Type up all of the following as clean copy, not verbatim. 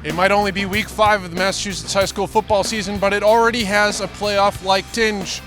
It might only be week 5 of the Massachusetts high school football season, but it already has a playoff-like tinge.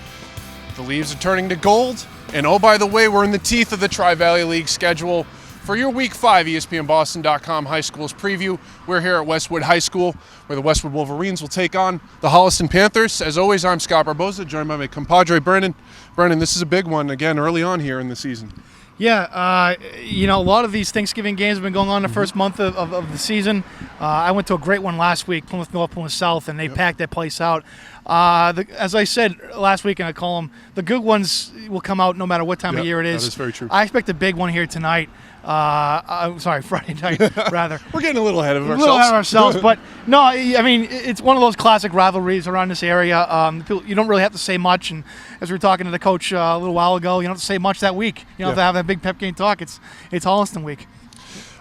The leaves are turning to gold, and oh, by the way, we're in the teeth of the Tri-Valley League schedule. For your week 5 ESPNBoston.com high schools preview, we're here at Westwood High School, where the Westwood Wolverines will take on the Holliston Panthers. As always, I'm Scott Barboza, joined by my compadre Brennan. Brennan, this is a big one, again, early on here in the season. Yeah, a lot of these Thanksgiving games have been going on the first month of the season. I went to a great one last week, Plymouth North, Plymouth South, and they packed that place out. As I said last week in a column, the good ones will come out no matter what time of year it is. That is very true. I expect a big one here tonight. Friday night, rather. We're getting a little ahead of ourselves. A little ahead of ourselves, but no, I mean, it's one of those classic rivalries around this area. You don't really have to say much, and as we were talking to the coach a little while ago, you don't have to say much that week. You don't have to have that big pep game talk. It's Holliston week.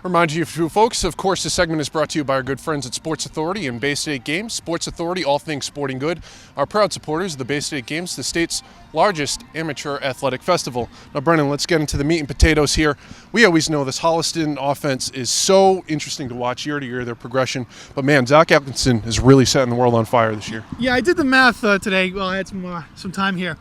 Remind you, folks, of course, this segment is brought to you by our good friends at Sports Authority and Bay State Games. Sports Authority, all things sporting good, are proud supporters of the Bay State Games, the state's largest amateur athletic festival. Now, Brennan, let's get into the meat and potatoes here. We always know this Holliston offense is so interesting to watch year to year, their progression. But, man, Zach Atkinson is really setting the world on fire this year. Yeah, I did the math today. Well, I had some time here.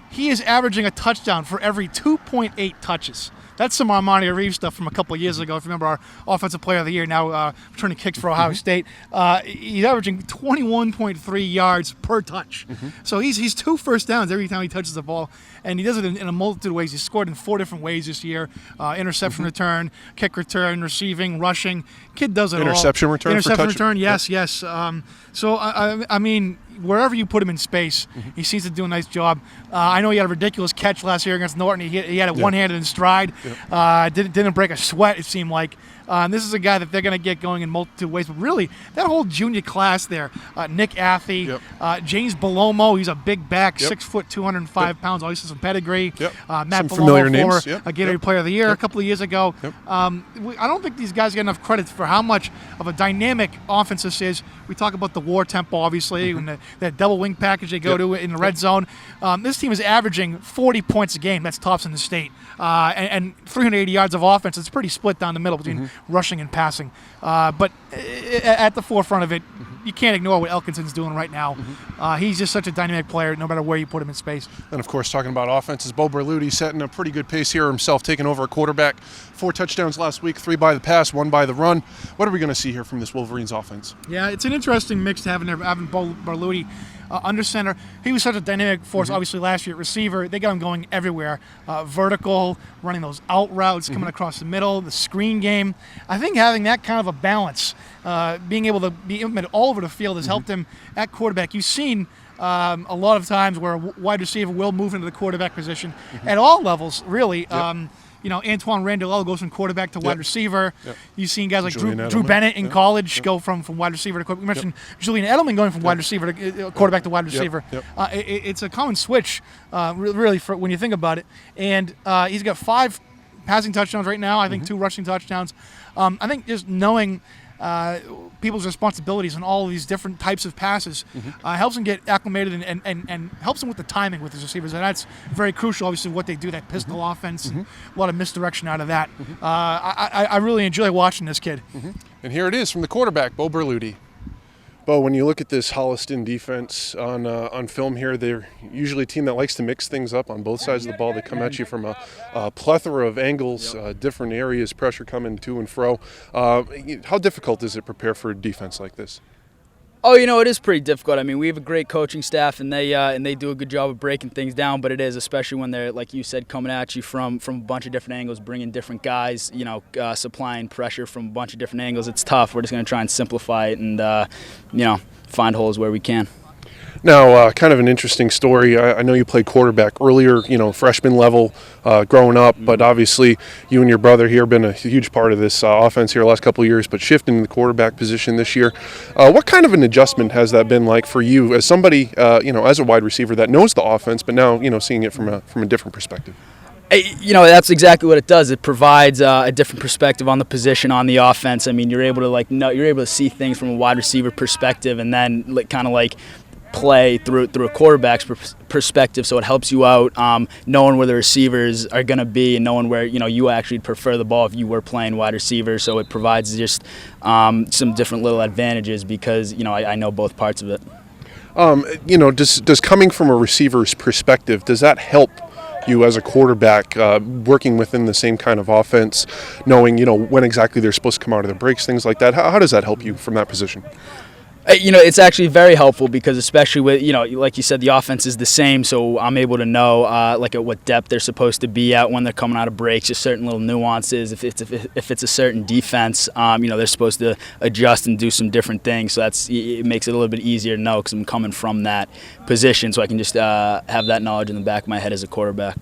He is averaging a touchdown for every 2.8 touches. That's some Armani Reeves stuff from a couple of years ago. If you remember, our offensive player of the year, now returning kicks for Ohio State. He's averaging 21.3 yards per touch. So he's 2 first downs every time he touches the ball, and he does it in a multitude of ways. He's scored in 4 different ways this year: interception return, kick return, receiving, rushing. Kid does it all. Interception return. Yes. So I mean, wherever you put him in space, he seems to do a nice job. I know he had a ridiculous catch last year against Norton. He had it one-handed in stride. Didn't break a sweat, it seemed like. This is a guy that they're going to get going in multiple ways. But really, that whole junior class there, Nick Athey, James Belomo, he's a big back, 6 foot, 205 pounds, obviously some pedigree. Matt Some Belomo, familiar former names. Gatorade Player of the Year a couple of years ago. I don't think these guys get enough credit for how much of a dynamic offense this is. We talk about the war tempo, obviously, and that double wing package they go to in the red zone. This team is averaging 40 points a game. That's tops in the state. And 380 yards of offense. It's pretty split down the middle between rushing and passing. But at the forefront of it, you can't ignore what Elkinson's doing right now. He's just such a dynamic player no matter where you put him in space. And, of course, talking about offenses, Bo Berluti setting a pretty good pace here himself, taking over a quarterback. 4 touchdowns last week, 3 by the pass, 1 by the run. What are we going to see here from this Wolverines offense? Yeah, it's an interesting mix to having Bo Berluti under center. He was such a dynamic force, obviously, last year at receiver. They got him going everywhere. Vertical, running those out routes, coming across the middle, the screen game. I think having that kind of a balance, being able to be implemented all over the field has helped him at quarterback. You've seen a lot of times where a wide receiver will move into the quarterback position at all levels, really. Antoine Randall goes from quarterback to wide receiver. You've seen guys like Drew Bennett in college go from wide receiver to quarterback. You mentioned Julian Edelman going from wide receiver to quarterback to wide receiver. It's a common switch, really, for when you think about it. And he's got 5 passing touchdowns right now. I think 2 rushing touchdowns. I think just knowing people's responsibilities on all of these different types of passes helps them get acclimated and helps them with the timing with his receivers. And that's very crucial, obviously, what they do, that pistol offense, and a lot of misdirection out of that. I really enjoy watching this kid. And here it is from the quarterback, Bo Berluti. Bo, when you look at this Holliston defense on film here, they're usually a team that likes to mix things up on both sides of the ball. They come at you from a plethora of angles, different areas, pressure coming to and fro. How difficult is it to prepare for a defense like this? Oh, it is pretty difficult. I mean, we have a great coaching staff, and they do a good job of breaking things down. But it is, especially when they're, like you said, coming at you from a bunch of different angles, bringing different guys, supplying pressure from a bunch of different angles. It's tough. We're just going to try and simplify it and, find holes where we can. Now, kind of an interesting story. I know you played quarterback earlier, freshman level growing up, but obviously you and your brother here have been a huge part of this offense here the last couple of years, but shifting to the quarterback position this year. What kind of an adjustment has that been like for you as somebody, as a wide receiver that knows the offense, but now, seeing it from a different perspective? That's exactly what it does. It provides a different perspective on the position, on the offense. I mean, you're able to you're able to see things from a wide receiver perspective, and then play through a quarterback's perspective, so it helps you out knowing where the receivers are going to be and knowing where you actually prefer the ball if you were playing wide receiver. So it provides just some different little advantages because I know both parts of it. Does coming from a receiver's perspective, does that help you as a quarterback working within the same kind of offense, knowing when exactly they're supposed to come out of their breaks, things like that? How does that help you from that position? It's actually very helpful because especially with, like you said, the offense is the same, so I'm able to know like at what depth they're supposed to be at when they're coming out of breaks, just certain little nuances. If it's a certain defense, they're supposed to adjust and do some different things, so it makes it a little bit easier to know because I'm coming from that position, so I can just have that knowledge in the back of my head as a quarterback.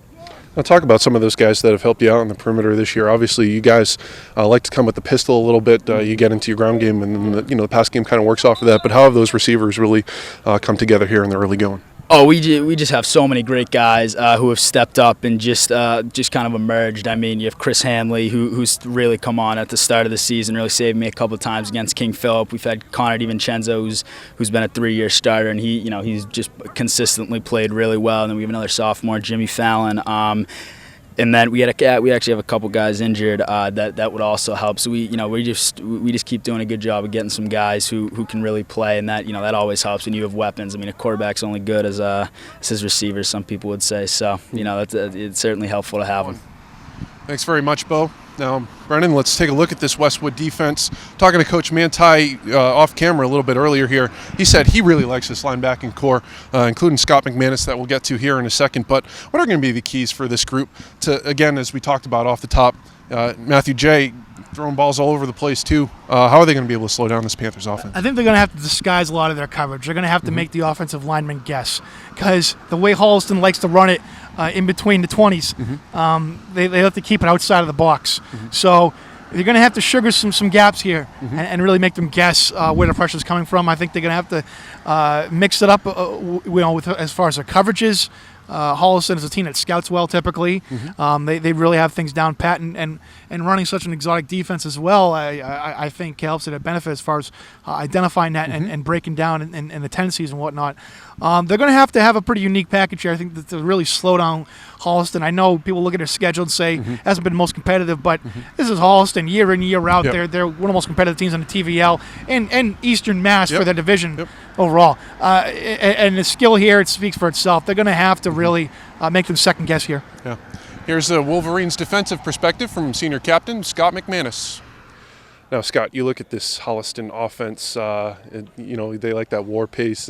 Now talk about some of those guys that have helped you out on the perimeter this year. Obviously, you guys like to come with the pistol a little bit. You get into your ground game, and the pass game kind of works off of that. But how have those receivers really come together here in the early going? Oh, we just have so many great guys who have stepped up and just kind of emerged. I mean, you have Chris Hanley, who's really come on at the start of the season, really saved me a couple of times against King Philip. We've had Connor DiVincenzo, who's been a 3-year starter, and he's just consistently played really well. And then we have another sophomore, Jimmy Fallon. And then we actually have a couple guys injured that would also help. So we just keep doing a good job of getting some guys who can really play, and that that always helps when you have weapons. I mean, a quarterback's only good as his receivers, some people would say. So it's certainly helpful to have them. Thanks very much, Bo. Now, Brennan, let's take a look at this Westwood defense. Talking to Coach Manti off camera a little bit earlier here, he said he really likes this linebacking core, including Scott McManus that we'll get to here in a second. But what are going to be the keys for this group to, again, as we talked about off the top, Matthew J. throwing balls all over the place too. How are they going to be able to slow down this Panthers offense? I think they're going to have to disguise a lot of their coverage. They're going to have to make the offensive linemen guess, because the way Holliston likes to run it in between the 20s, they have to keep it outside of the box. So you're going to have to sugar some gaps here and really make them guess where the pressure is coming from. I think they're going to have to mix it up, with as far as their coverages. Holliston is a team that scouts well typically. They really have things down pat, and running such an exotic defense as well, I think helps it at benefit as far as identifying that and breaking down and the tendencies and whatnot. They're going to have a pretty unique package here, I think, to really slow down Holliston. I know people look at their schedule and say it hasn't been the most competitive, but this is Holliston year in, year out. Yep. They're one of the most competitive teams on the TVL and Eastern Mass for their division overall. And the skill here, it speaks for itself. They're going to have to really make them second guess here. Yeah. Here's the Wolverines' defensive perspective from senior captain Scott McManus. Now, Scott, you look at this Holliston offense. They like that war pace.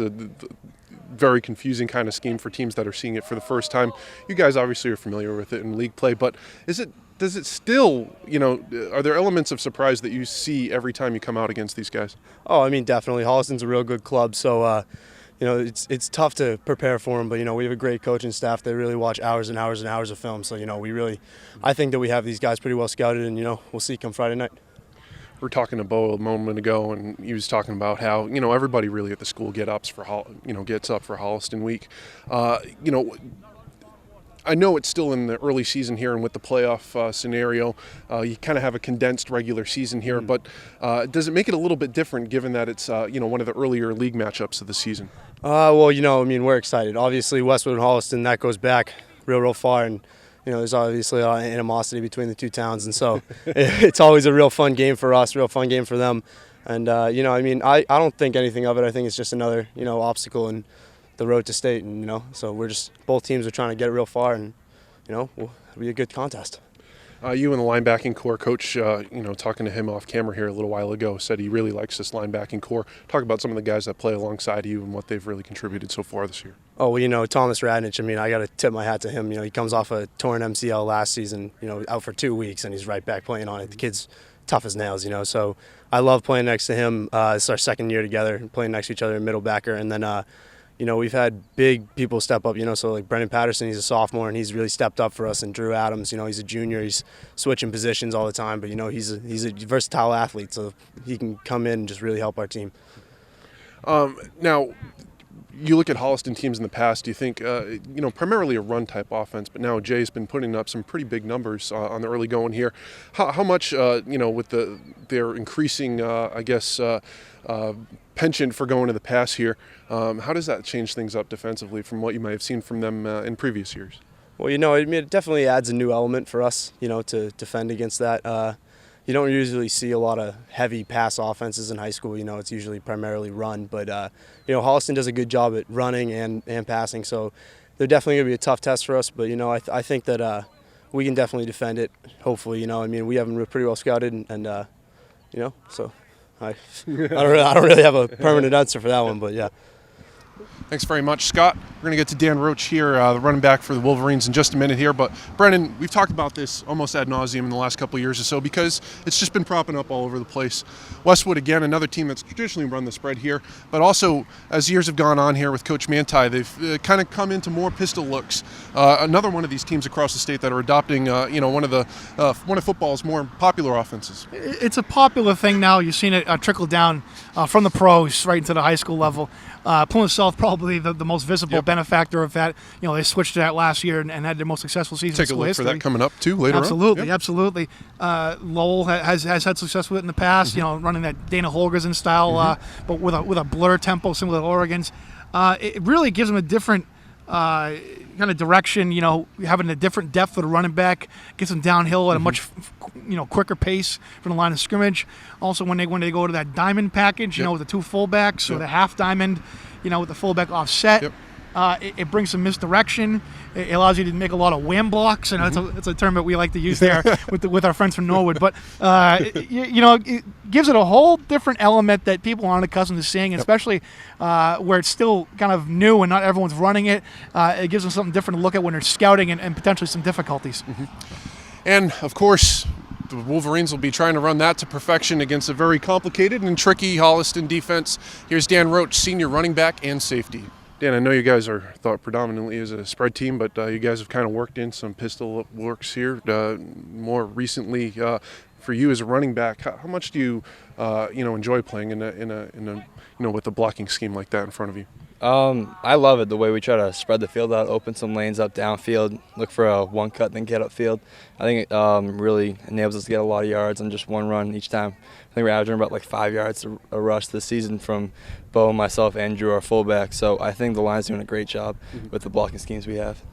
Very confusing kind of scheme for teams that are seeing it for the first time. You guys obviously are familiar with it in league play, but does it still, are there elements of surprise that you see every time you come out against these guys? Oh, I mean, definitely. Holliston's a real good club, so it's tough to prepare for them, but we have a great coaching staff. They really watch hours and hours and hours of film, so I think that we have these guys pretty well scouted, and we'll see come Friday night. We were talking to Bo a moment ago, and he was talking about how everybody really at the school gets up for Holliston week. I know it's still in the early season here, and with the playoff scenario, you kind of have a condensed regular season here. But does it make it a little bit different, given that it's one of the earlier league matchups of the season? We're excited. Obviously, Westwood and Holliston, that goes back real far, and there's obviously a lot of animosity between the two towns, and so it's always a real fun game for us, real fun game for them. And I don't think anything of it. I think it's just another obstacle in the road to state, and so both teams are trying to get it real far, and it'll be a good contest. You and the linebacking core coach, talking to him off camera here a little while ago, said he really likes this linebacking core. Talk about some of the guys that play alongside you and what they've really contributed so far this year. Oh, well, Thomas Radnich, I got to tip my hat to him. He comes off a torn MCL last season, out for 2 weeks, and he's right back playing on it. The kid's tough as nails, so I love playing next to him. It's our second year together, playing next to each other in middle backer, and then we've had big people step up, so like Brendan Patterson, he's a sophomore, and he's really stepped up for us. And Drew Adams, he's a junior, he's switching positions all the time, but he's a versatile athlete, so he can come in and just really help our team. Now, you look at Holliston teams in the past, do you think, primarily a run-type offense, but now Jay's been putting up some pretty big numbers on the early going here. How much, with their increasing, penchant for going to the pass here. How does that change things up defensively from what you might have seen from them in previous years? Well, it definitely adds a new element for us, to defend against that. You don't usually see a lot of heavy pass offenses in high school. It's usually primarily run. But, Holliston does a good job at running and passing. So they're definitely going to be a tough test for us. But, I think that we can definitely defend it, hopefully. We have them pretty well scouted. And so I don't really have a permanent answer for that one. But, yeah. Thanks very much, Scott. We're going to get to Dan Roach here, the running back for the Wolverines, in just a minute here. But, Brendan, we've talked about this almost ad nauseum in the last couple of years or so because it's just been propping up all over the place. Westwood, again, another team that's traditionally run the spread here. But also, as years have gone on here with Coach Manti, they've kind of come into more pistol looks. Another one of these teams across the state that are adopting, one of football's more popular offenses. It's a popular thing now. You've seen it trickle down from the pros right into the high school level. Plymouth South probably the most visible benefactor of that. They switched to that last year and had their most successful season. Take a look for that coming up too later absolutely, on. Absolutely. Lowell has had success with it in the past. Running that Dana Holgersen style, but with a blur tempo similar to Oregon's. It really gives them a different kind of direction. Having a different depth for the running back gets them downhill at a much quicker pace from the line of scrimmage. Also, when they go to that diamond package, with the two fullbacks or the half diamond, with the fullback offset. It brings some misdirection. It allows you to make a lot of wham blocks, and it's a term that we like to use there with our friends from Norwood. But it gives it a whole different element that people aren't accustomed to seeing, especially where it's still kind of new and not everyone's running it. It gives them something different to look at when they're scouting and potentially some difficulties. And of course, the Wolverines will be trying to run that to perfection against a very complicated and tricky Holliston defense. Here's Dan Roach, senior running back and safety. Dan, I know you guys are thought predominantly as a spread team, but you guys have kind of worked in some pistol works here more recently. For you as a running back, how much do you enjoy playing in a with a blocking scheme like that in front of you? I love it, the way we try to spread the field out, open some lanes up downfield, look for a one cut, then get upfield. I think it really enables us to get a lot of yards on just one run each time. I think we're averaging about like 5 yards a rush this season from Bo, myself, and Drew, our fullback. So I think the line's doing a great job with the blocking schemes we have.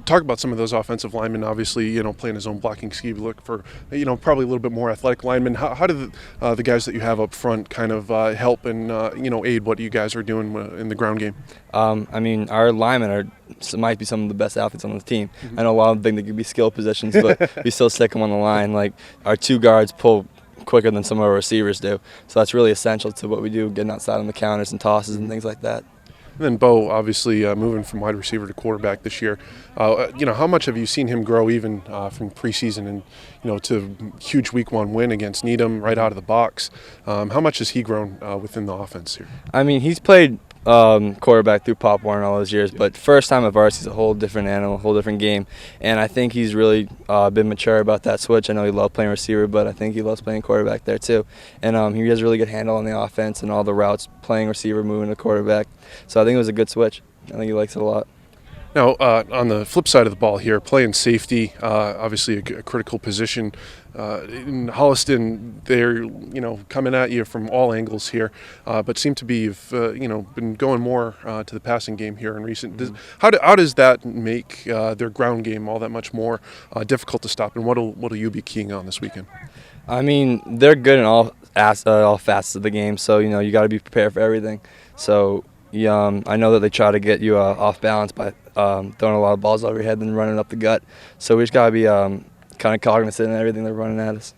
Talk about some of those offensive linemen. Obviously, playing his own blocking scheme. Look for, probably a little bit more athletic linemen. How do the guys that you have up front kind of help and aid what you guys are doing in the ground game? Our linemen might be some of the best athletes on the team. I know a lot of them think they could be skill positions, but we still stick them on the line. Like our two guards pull quicker than some of our receivers do, so that's really essential to what we do, getting outside on the counters and tosses and things like that. And then Bo, obviously moving from wide receiver to quarterback this year. How much have you seen him grow even from preseason and to huge week 1 win against Needham right out of the box? How much has he grown within the offense here? He's played quarterback through Pop Warner all those years, but first time at varsity is a whole different animal, a whole different game, and I think he's really been mature about that switch. I know he loved playing receiver, but I think he loves playing quarterback there too, and he has a really good handle on the offense and all the routes, playing receiver, moving to quarterback, so I think it was a good switch. I think he likes it a lot. Now, on the flip side of the ball here, playing safety, obviously a critical position. In Holliston, they're coming at you from all angles here, but seem to be been going more to the passing game here in recent. How does that make their ground game all that much more difficult to stop? And what'll you be keying on this weekend? They're good in all facets of the game, so you got to be prepared for everything. So. I know that they try to get you off balance by throwing a lot of balls over your head and running up the gut. So we just got to be kind of cognizant of everything they're running at us.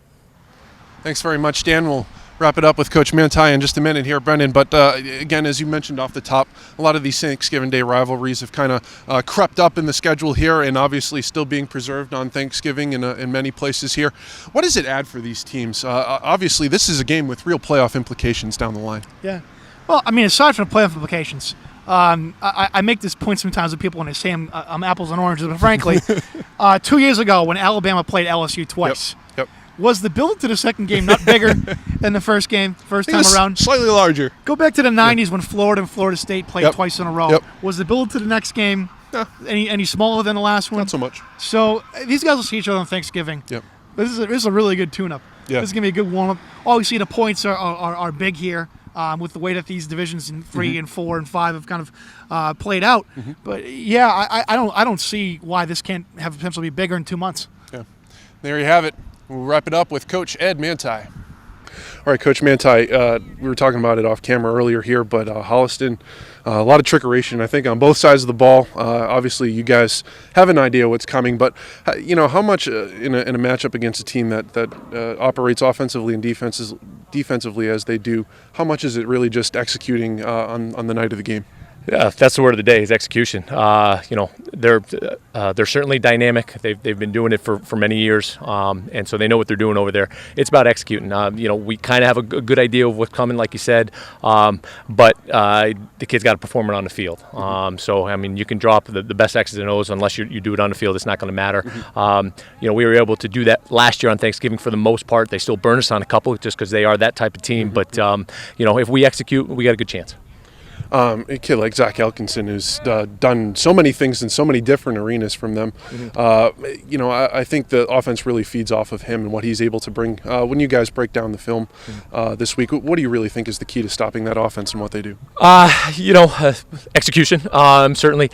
Thanks very much, Dan. We'll wrap it up with Coach Manti in just a minute here, Brendan. But again, as you mentioned off the top, a lot of these Thanksgiving Day rivalries have kind of crept up in the schedule here and obviously still being preserved on Thanksgiving in many places here. What does it add for these teams? Obviously, this is a game with real playoff implications down the line. Yeah. Well, aside from the playoff implications, I make this point sometimes with people when they say I'm apples and oranges, but frankly, 2 years ago when Alabama played LSU twice, was the build to the second game not bigger than the first game, first time around? Slightly larger. Go back to the 90s when Florida and Florida State played twice in a row. Was the build to the next game any smaller than the last one? Not so much. So these guys will see each other on Thanksgiving. This is a really good tune-up. This is going to be a good warm-up. Obviously, the points are big here. with the way that these divisions in 3 and 4 and 5 have kind of played out. But yeah, I don't see why this can't have potential to be bigger in 2 months. Yeah, there you have it. We'll wrap it up with Coach Ed Manti. All right, Coach Manti, we were talking about it off camera earlier here, but Holliston, a lot of trickeration, I think, on both sides of the ball. Obviously, you guys have an idea what's coming, but how much in a matchup against a team that operates offensively and defensively as they do, how much is it really just executing on the night of the game? Yeah, that's the word of the day is execution. They're certainly dynamic. They've been doing it for many years, and so they know what they're doing over there. It's about executing. We kind of have a good idea of what's coming, like you said, but the kid's got to perform it on the field. So I mean, you can drop the best X's and O's unless you do it on the field. It's not going to matter. We were able to do that last year on Thanksgiving for the most part. They still burn us on a couple just because they are that type of team. But if we execute, we got a good chance. A kid like Zach Elkinson, who's done so many things in so many different arenas from them. I think the offense really feeds off of him and what he's able to bring. When you guys break down the film this week, what do you really think is the key to stopping that offense and what they do? Execution, certainly.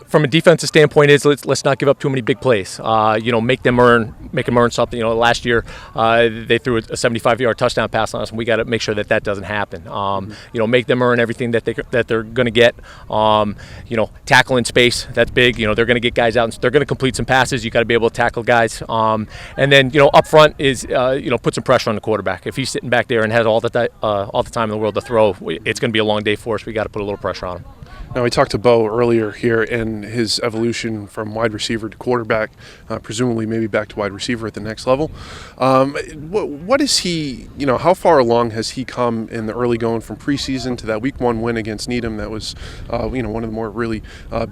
From a defensive standpoint, let's not give up too many big plays. Make them earn something. Last year they threw a 75-yard touchdown pass on us, and we got to make sure that doesn't happen. Make them earn everything that they're going to get. Tackle in space, that's big. They're going to get guys out, and they're going to complete some passes. You got to be able to tackle guys. And then up front is put some pressure on the quarterback. If he's sitting back there and has all the time in the world to throw, it's going to be a long day for us. We got to put a little pressure on him. Now, we talked to Bo earlier here and his evolution from wide receiver to quarterback, presumably maybe back to wide receiver at the next level. What is he, how far along has he come in the early going from preseason to that week 1 win against Needham? That was, one of the more really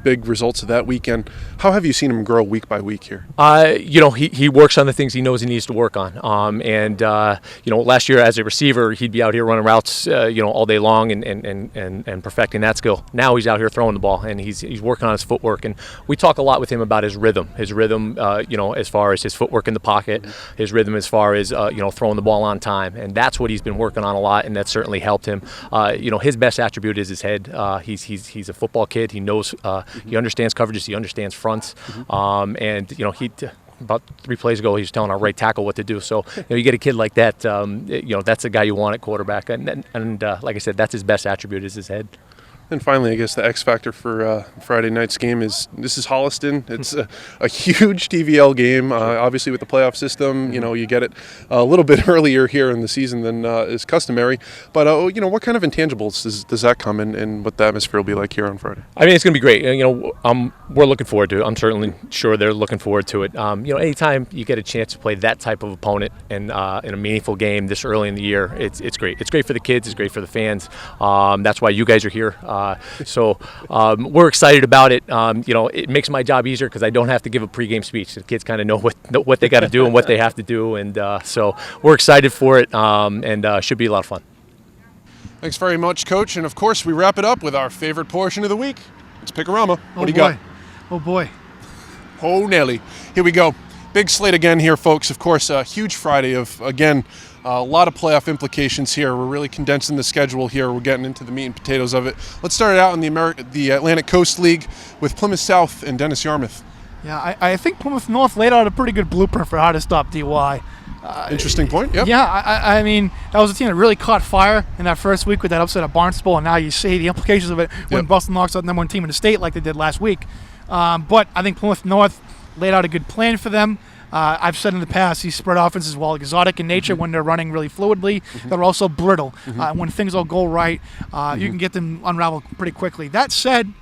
big results of that weekend. How have you seen him grow week by week here? He works on the things he knows he needs to work on. Last year as a receiver, he'd be out here running routes, all day long and perfecting that skill. Now he's out here throwing the ball, and he's working on his footwork, and we talk a lot with him about his rhythm as far as his footwork in the pocket, his rhythm as far as throwing the ball on time, and that's what he's been working on a lot, and that certainly helped him. His best attribute is his head. He's a football kid. He knows he understands coverages, he understands fronts, he about 3 plays ago, he was telling our right tackle what to do. So, you get a kid like that, that's the guy you want at quarterback. And like I said, that's his best attribute is his head. And finally, I guess the X factor for Friday night's game is this is Holliston. It's a huge TVL game. Obviously, with the playoff system, you get it a little bit earlier here in the season than is customary. But what kind of intangibles does that come in, and what the atmosphere will be like here on Friday? I mean, it's going to be great. We're looking forward to it. I'm certainly sure they're looking forward to it. Anytime you get a chance to play that type of opponent in a meaningful game this early in the year, it's great. It's great for the kids. It's great for the fans. That's why you guys are here. So we're excited about it. It makes my job easier because I don't have to give a pregame speech. The kids kind of know what they got to do and what they have to do, and so we're excited for it, and should be a lot of fun. Thanks very much, Coach. And of course, we wrap it up with our favorite portion of the week. It's Pick-A-Rama. What do you got? Oh boy. Oh Nelly. Here we go. Big slate again here, folks. Of course, a huge Friday of, again, a lot of playoff implications here. We're really condensing the schedule here. We're getting into the meat and potatoes of it. Let's start it out in the Atlantic Coast League with Plymouth South and Dennis Yarmouth. Yeah, I think Plymouth North laid out a pretty good blueprint for how to stop DY. Interesting point. Yep. Yeah, I mean, that was a team that really caught fire in that first week with that upset at Barnstable, and now you see the implications of it when Boston knocks out the number 1 team in the state like they did last week. But I think Plymouth North laid out a good plan for them. I've said in the past, these spread offenses, while exotic in nature when they're running really fluidly, they're also brittle. When things all go right, you can get them unraveled pretty quickly. That said,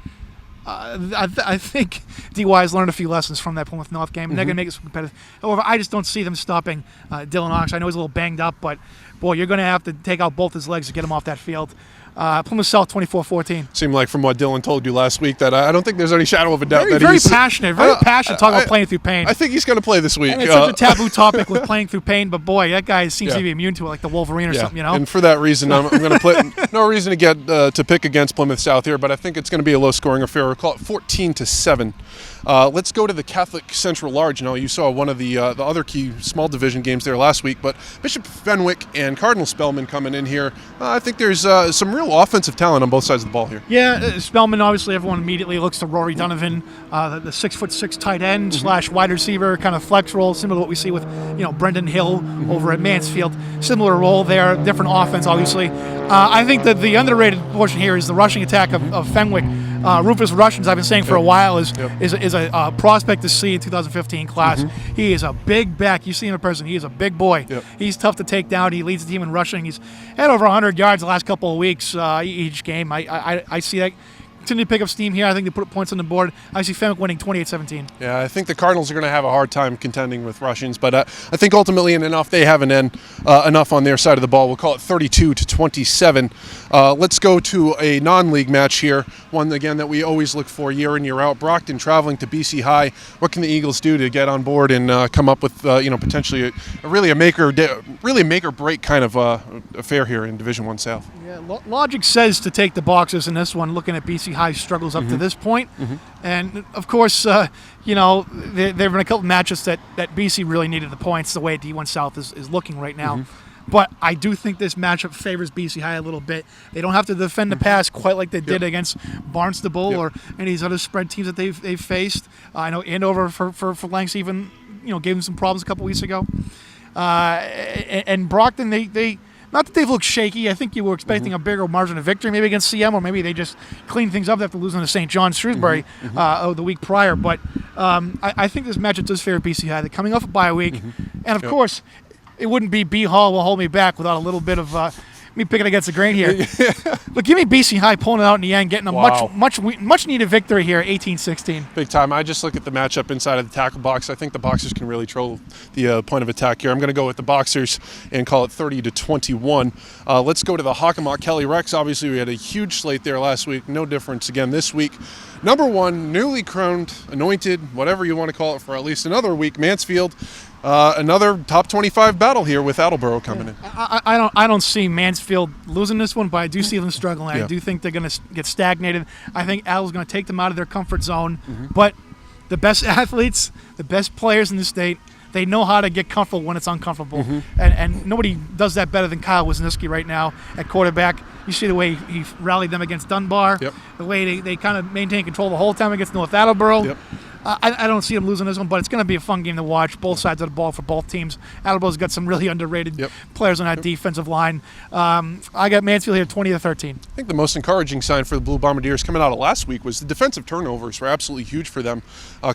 I think DY has learned a few lessons from that Plymouth North game, and they're going to make it competitive. However, I just don't see them stopping Dylan Ox. I know he's a little banged up, but, boy, you're going to have to take out both his legs to get him off that field. Plymouth South 24-14. Seemed like from what Dylan told you last week that I don't think there's any shadow of a doubt that Very he's passionate talking about playing through pain. I think he's going to play this week. And it's such a taboo topic with playing through pain, but boy, that guy seems to be immune to it, like the Wolverine or something, And for that reason, I'm going to put no reason to get to pick against Plymouth South here, but I think it's going to be a low-scoring affair. We'll call it 14-7. Let's go to the Catholic Central Large. Now, you saw one of the other key small division games there last week, but Bishop Fenwick and Cardinal Spellman coming in here. I think there's some real offensive talent on both sides of the ball here. Yeah, Spellman, obviously, everyone immediately looks to Rory Donovan, the 6'6" tight end / wide receiver, kind of flex role, similar to what we see with Brendan Hill over at Mansfield. Similar role there, different offense, obviously. I think that the underrated portion here is the rushing attack of Fenwick. Rufus Rushins, I've been saying for a while, is a prospect to see in 2015 class. He is a big back. You see him in person. He is a big boy. He's tough to take down. He leads the team in rushing. He's had over 100 yards the last couple of weeks each game. I see that continue to pick up steam here. I think they put points on the board. I see Fenwick winning 28-17. Yeah, I think the Cardinals are going to have a hard time contending with Russians, but I think ultimately they have enough on their side of the ball. We'll call it 32-27. Let's go to a non-league match here, one again that we always look for year in, year out. Brockton traveling to BC High. What can the Eagles do to get on board and come up with potentially a make or break kind of affair here in Division I South? Yeah, logic says to take the boxes in this one, looking at BC High struggles up to this point. And, of course, there have been a couple matches that BC really needed the points, the way D1 South is looking right now. But I do think this matchup favors BC High a little bit. They don't have to defend the pass quite like they did against Barnstable or any of these other spread teams that they've faced. I know Andover for lengths even gave them some problems a couple weeks ago. And Brockton, they not that they've looked shaky. I think you were expecting a bigger margin of victory maybe against CM, or maybe they just cleaned things up after losing to St. John Shrewsbury the week prior. But I think this matchup does favor BC High. They're coming off a bye week. And, of course, it wouldn't be B Hall will hold me back without a little bit of me picking against the grain here. But give me BC High pulling it out in the end, getting a much needed victory here, 18-16. Big time. I just look at the matchup inside of the tackle box. I think the Boxers can really control the point of attack here. I'm going to go with the Boxers and call it 30-21. Let's go to the Hockomock Kelly Rex. Obviously, we had a huge slate there last week. No difference again this week. Number one, newly crowned, anointed, whatever you want to call it for at least another week, Mansfield. Another top 25 battle here with Attleboro coming in. I don't see Mansfield losing this one, but I do see them struggling. I do think they're going to get stagnated. I think Attle's going to take them out of their comfort zone. But the best athletes, the best players in the state, they know how to get comfortable when it's uncomfortable. And nobody does that better than Kyle Wisniewski right now at quarterback. You see the way he rallied them against Dunbar, the way they kind of maintain control the whole time against North Attleboro. I don't see them losing this one, but it's going to be a fun game to watch. Both sides of the ball for both teams. Attleboro's got some really underrated players on that defensive line. I got Mansfield here 20-13. I think the most encouraging sign for the Blue Bombardiers coming out of last week was the defensive turnovers were absolutely huge for them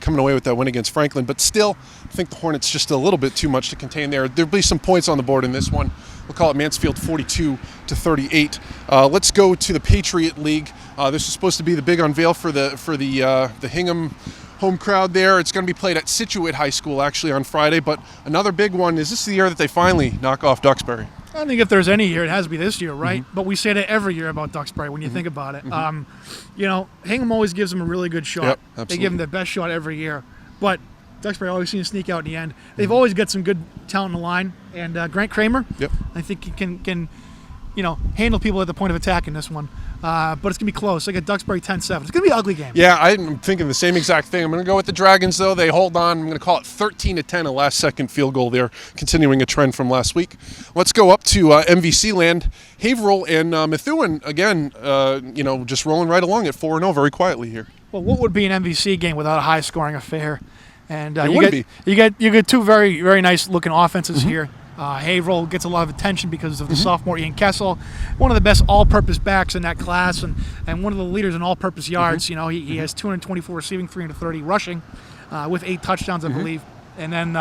coming away with that win against Franklin. But still, I think the Hornets just a little bit too much to contain there. There'll be some points on the board in this one. We'll call it Mansfield 42-38. Let's go to the Patriot League. This is supposed to be the big unveil for the Hingham home crowd there. It's going to be played at Scituate High School actually on Friday, but another big one, is this the year that they finally knock off Duxbury? I think if there's any year, it has to be this year, right? But we say that every year about Duxbury when you think about it. Hingham always gives them a really good shot. They give them the best shot every year. But Duxbury always seems to sneak out in the end. They've always got some good talent in the line. And Grant Kramer, I think he can handle people at the point of attack in this one. But it's going to be close. I got Duxbury 10-7. It's going to be an ugly game. Yeah, I'm thinking the same exact thing. I'm going to go with the Dragons, though. They hold on. I'm going to call it 13-10, a last-second field goal there, continuing a trend from last week. Let's go up to MVC land. Haverhill and Methuen, again, just rolling right along at 4-0 very quietly here. Well, what would be an MVC game without a high-scoring affair? And you get two very, very nice-looking offenses here. Haverhill gets a lot of attention because of the sophomore Ian Kessel, one of the best all-purpose backs in that class, and one of the leaders in all-purpose yards. He has 224 receiving, 330 rushing, with 8 touchdowns, I believe. And then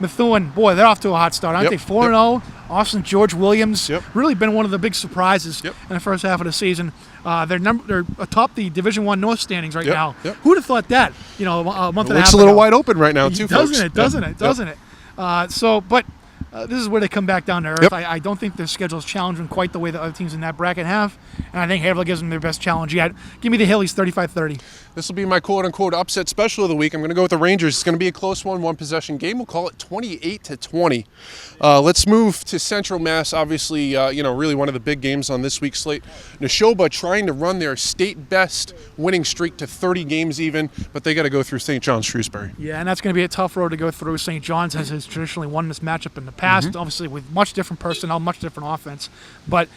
Methuen, boy, they're off to a hot start, aren't they? 4-0. Austin George Williams, really been one of the big surprises in the first half of the season. They're atop the Division I North standings right now. Who would have thought that? A month and a half ago. Looks a little wide open right now, too, folks. Doesn't it? But this is where they come back down to earth. Yep. I don't think their schedule is challenging quite the way the other teams in that bracket have, and I think Haverhill gives them their best challenge yet. Give me the Hillies 35-30. This will be my quote-unquote upset special of the week. I'm going to go with the Rangers. It's going to be a close one-possession game. We'll call it 28-20. Let's move to Central Mass. Obviously, really one of the big games on this week's slate. Neshoba trying to run their state-best winning streak to 30 games even, but they got to go through St. John's Shrewsbury. Yeah, and that's going to be a tough road to go through. St. John's has traditionally won this matchup in the past, obviously with much different personnel, much different offense. But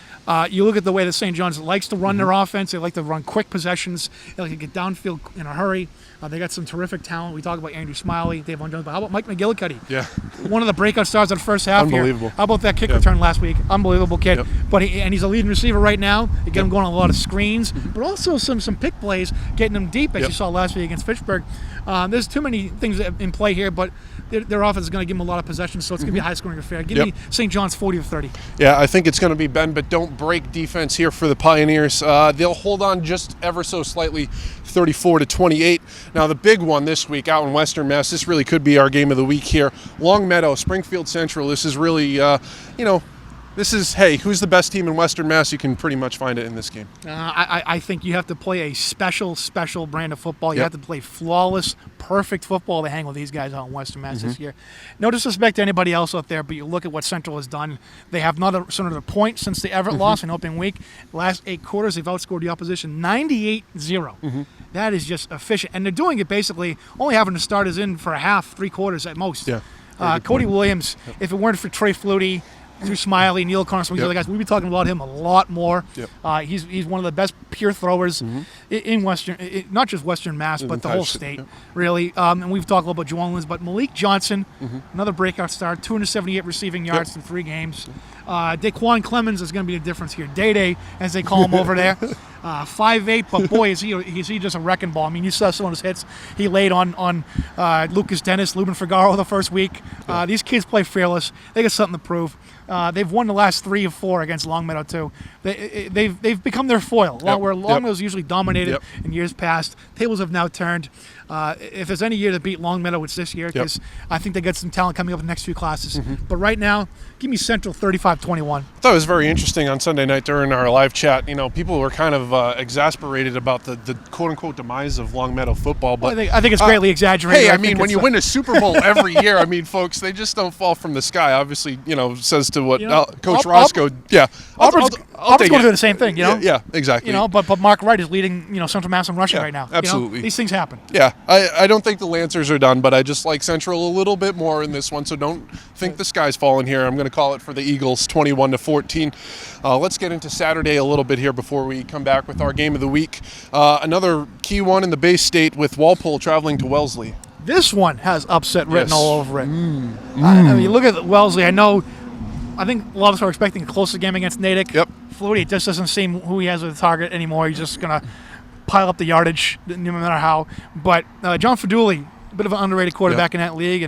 you look at the way that St. John's likes to run their offense. They like to run quick possessions. They like to get downfield in a hurry. They got some terrific talent. We talk about Andrew Smiley, Dave Von Jones, but how about Mike McGillicuddy? Yeah. One of the breakout stars of the first half Unbelievable. here. How about that kick return last week? Unbelievable kid. Yep. But he's a leading receiver right now. They get him going on a lot of screens, but also some pick plays, getting them deep, as you saw last week against Fitchburg. There's too many things in play here, but their offense is going to give them a lot of possessions, so it's going to be a high-scoring affair. Give me St. John's 40-30. Yeah, I think it's going to be bend but don't break defense here for the Pioneers. They'll hold on just ever so slightly, 34-28. Now the big one this week out in Western Mass, this really could be our game of the week here. Long Meadow, Springfield Central. This is really, who's the best team in Western Mass? You can pretty much find it in this game. I think you have to play a special brand of football. You have to play flawless, perfect football to hang with these guys out in Western Mass this year. No disrespect to anybody else out there, but you look at what Central has done. They have not a point since the Everett loss in opening week. Last 8 quarters, they've outscored the opposition 98-0. That is just efficient. And they're doing it basically only having the starters in for a half, 3 quarters at most. Yeah. Cody Williams, if it weren't for Trey Flutie, Drew Smiley, Neil Connor, some of these other guys, we'd be talking about him a lot more. He's one of the best pure throwers in Western, not just Western Mass, but the whole state, really. And we've talked a little about Juwan Lins, but Malik Johnson, another breakout star, 278 receiving yards in 3 games. Daquan Clemens is going to be the difference here. Day, as they call him over there. 5'8", but boy, is he just a wrecking ball. I mean, you saw some of his hits. He laid on Lucas Dennis, Lubin Figaro the first week. These kids play fearless. They got something to prove. They've won the last 3 of 4 against Longmeadow too. They've become their foil. Where Longmeadow's usually dominated in years past, tables have now turned. If there's any year to beat Longmeadow, it's this year because I think they got some talent coming up in the next few classes. But right now, give me Central 35-21. I thought it was very interesting on Sunday night during our live chat. People were kind of exasperated about the quote-unquote demise of Longmeadow football. But I think it's greatly exaggerated. Hey, I mean, when you win a Super Bowl every year, I mean, folks, they just don't fall from the sky. Obviously, says to what Coach Roscoe. Auburn's going to do the same thing. Yeah, exactly. But Mark Wright is leading Central Mass in rushing right now. Absolutely. These things happen. Yeah, I don't think the Lancers are done, but I just like Central a little bit more in this one, so don't think the sky's falling here. I'm going to call it for the Eagles, 21-14. Let's get into Saturday a little bit here before we come back with our game of the week. Another key one in the Bay State with Walpole traveling to Wellesley. This one has upset written all over it. I mean, look at Wellesley. I think a lot of us are expecting a closer game against Natick. Flutie just doesn't seem who he has as a target anymore. He's just going to pile up the yardage no matter how. But John Faduli, a bit of an underrated quarterback in that league,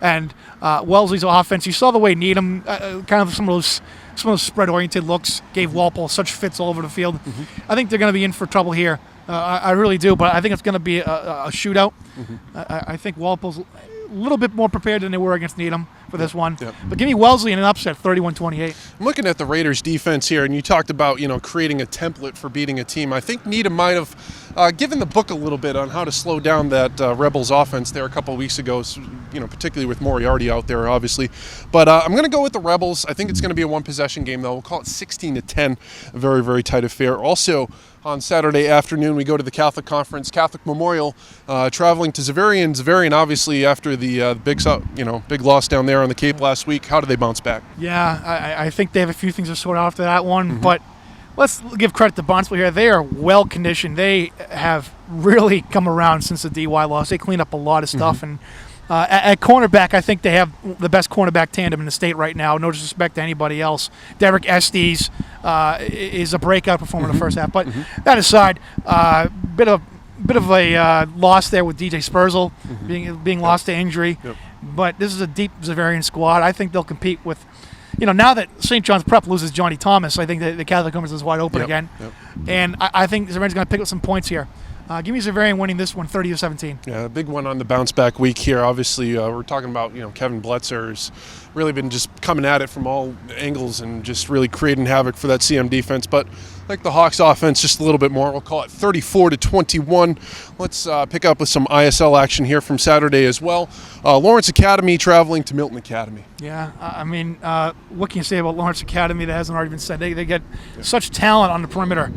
and Wellesley's offense. You saw the way Needham, kind of some of those spread-oriented looks, gave Walpole such fits all over the field. I think they're going to be in for trouble here. I really do, but I think it's going to be a shootout. I think Walpole's a little bit more prepared than they were against Needham for this one. But give me Wellesley in an upset, 31-28. I'm looking at the Raiders' defense here, and you talked about creating a template for beating a team. I think Needham might have given the book a little bit on how to slow down that Rebels offense there a couple of weeks ago, particularly with Moriarty out there, obviously. But I'm going to go with the Rebels. I think it's going to be a one-possession game, though. We'll call it 16-10, a very, very tight affair. Also, on Saturday afternoon, we go to the Catholic Conference, Catholic Memorial, traveling to Xaverian. Xaverian, obviously, after the big loss down there on the Cape last week. How do they bounce back? Yeah, I think they have a few things to sort out after that one, but let's give credit to Barnstable here. They are well conditioned. They have really come around since the DY loss. They cleaned up a lot of stuff, and at cornerback, I think they have the best cornerback tandem in the state right now. No disrespect to anybody else. Derek Estes is a breakout performer in the first half. But that aside, bit of a loss there with DJ Spurzl being lost to injury. But this is a deep Xaverian squad. I think they'll compete with, now that St. John's Prep loses Johnny Thomas, I think that the Catholic Conference is wide open again. And I think Xaverian's going to pick up some points here. Give me Xaverian winning this one 30-17. Yeah, a big one on the bounce back week here. Obviously, we're talking about, Kevin Bletser's really been just coming at it from all angles and just really creating havoc for that CM defense. But like the Hawks offense, just a little bit more. We'll call it 34-21. Let's pick up with some ISL action here from Saturday as well. Lawrence Academy traveling to Milton Academy. Yeah, what can you say about Lawrence Academy that hasn't already been said? They get such talent on the perimeter.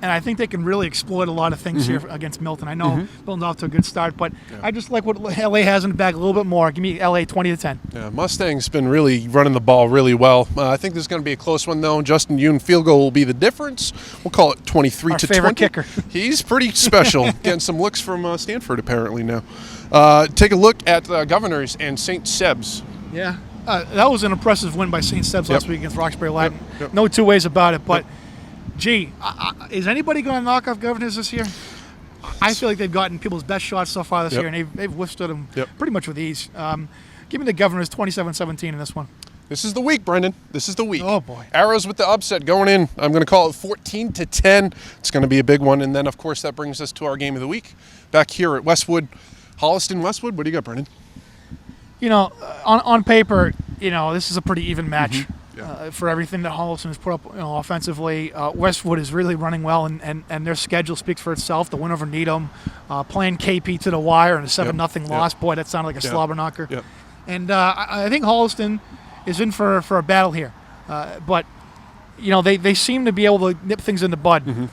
And I think they can really exploit a lot of things here against Milton. I know Milton's off to a good start, but I just like what LA has in the bag a little bit more. Give me LA 20-10. Yeah, Mustang's been really running the ball really well. I think this is going to be a close one, though. Justin Yoon field goal will be the difference. We'll call it 23-20. Our favorite kicker. He's pretty special. Getting some looks from Stanford apparently now. Take a look at Governors and St. Seb's. Yeah, that was an impressive win by St. Seb's last week against Roxbury Latin. No two ways about it, but... Gee, is anybody going to knock off Governors this year? I feel like they've gotten people's best shots so far this year, and they've withstood them pretty much with ease. Give me the Governors 27-17 in this one. This is the week, Brendan. This is the week. Oh, boy. Arrows with the upset going in. I'm going to call it 14-10. It's going to be a big one. And then, of course, that brings us to our game of the week. Back here at Westwood. Holliston, Westwood. What do you got, Brendan? On paper, this is a pretty even match. For everything that Holliston has put up offensively. Westwood is really running well, and their schedule speaks for itself. The win over Needham, playing KP to the wire, and a 7-0 loss. Boy, that sounded like a slobber knocker. And I think Holliston is in for a battle here. But, they seem to be able to nip things in the bud.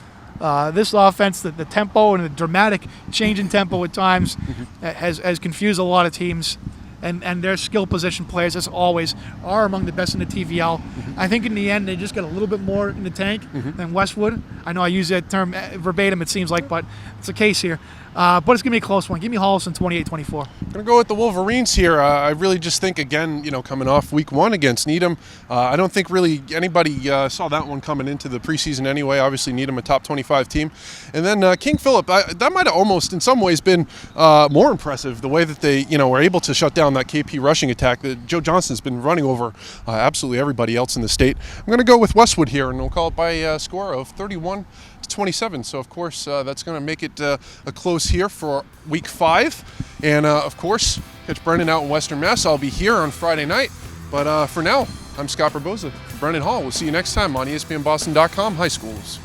This offense, the tempo and the dramatic change in tempo at times has confused a lot of teams. And their skill position players, as always, are among the best in the TVL. I think in the end, they just got a little bit more in the tank than Westwood. I know I use that term verbatim, it seems like, but it's the case here. But it's going to be a close one. Give me Holliston 28-24. I'm going to go with the Wolverines here. I really just think, again, coming off week one against Needham, I don't think really anybody saw that one coming into the preseason anyway. Obviously, Needham, a top 25 team. And then King Philip, that might have almost in some ways been more impressive, the way that they were able to shut down that KP rushing attack that Joe Johnson's been running over absolutely everybody else in the state. I'm going to go with Westwood here, and we'll call it by a score of 31-27. So, of course, that's going to make it a close here for week 5. And, of course, catch Brendan out in Western Mass. I'll be here on Friday night. But for now, I'm Scott Barboza for Brendan Hall. We'll see you next time on ESPNBoston.com High Schools.